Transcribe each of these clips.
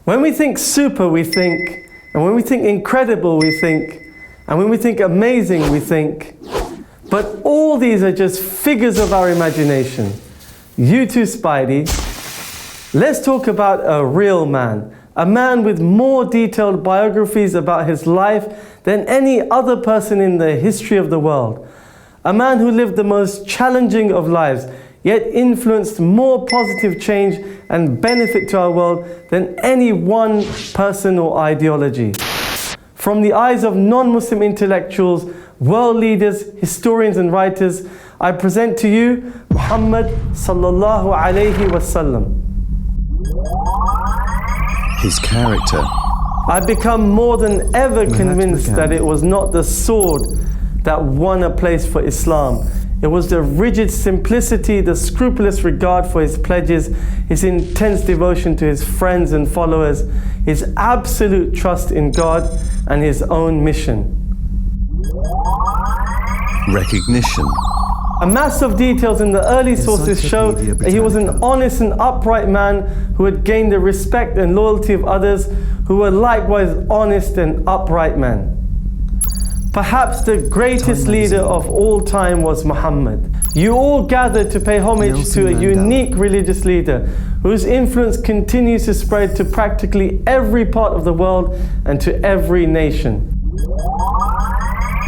When we think super, we think, and when we think incredible, we think, and when we think amazing, we think, but all these are just figures of our imagination. You too, Spidey. Let's talk about a real man. A man with more detailed biographies about his life than any other person in the history of the world. A man who lived the most challenging of lives, yet influenced more positive change and benefit to our world than any one person or ideology. From the eyes of non-Muslim intellectuals, world leaders, historians and writers, I present to you Muhammad sallallahu alayhi wasallam. His character. I've become more than ever convinced that it was not the sword that won a place for Islam. It was the rigid simplicity, the scrupulous regard for his pledges, his intense devotion to his friends and followers, his absolute trust in God and his own mission. Recognition. A mass of details in the early sources show that he was an honest and upright man who had gained the respect and loyalty of others who were likewise honest and upright men. Perhaps the greatest leader of all time was Muhammad. You all gathered to pay homage to a unique religious leader whose influence continues to spread to practically every part of the world and to every nation.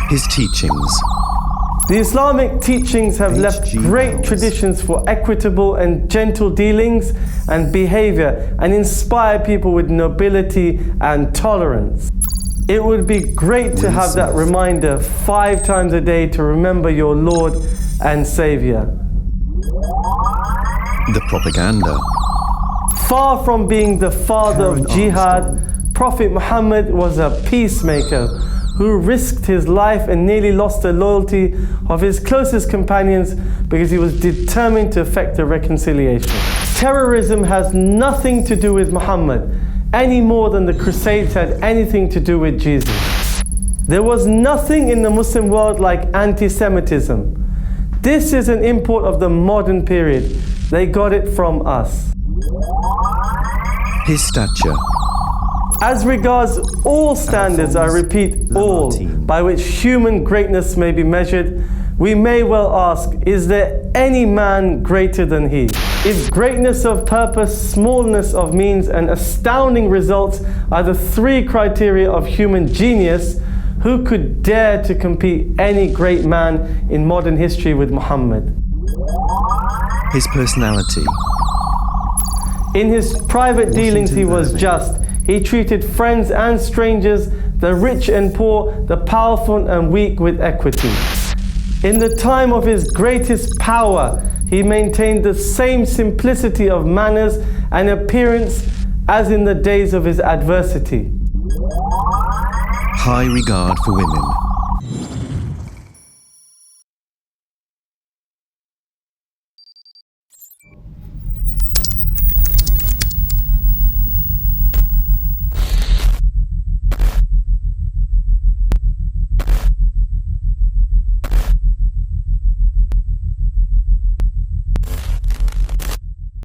His teachings. The Islamic teachings have left great traditions for equitable and gentle dealings and behavior and inspire people with nobility and tolerance. It would be great to have that reminder 5 times a day to remember your Lord and Savior. The propaganda. Far from being the father of jihad, Prophet Muhammad was a peacemaker who risked his life and nearly lost the loyalty of his closest companions because he was determined to effect a reconciliation. Terrorism has nothing to do with Muhammad, any more than the Crusades had anything to do with Jesus. There was nothing in the Muslim world like anti-Semitism. This is an import of the modern period. They got it from us. His stature. As regards all standards, I repeat all, by which human greatness may be measured, we may well ask, is there any man greater than he? If greatness of purpose, smallness of means, and astounding results are the 3 criteria of human genius, who could dare to compete any great man in modern history with Muhammad? His personality. In his private dealings he was just. He treated friends and strangers, the rich and poor, the powerful and weak with equity. In the time of his greatest power, he maintained the same simplicity of manners and appearance as in the days of his adversity. High regard for women.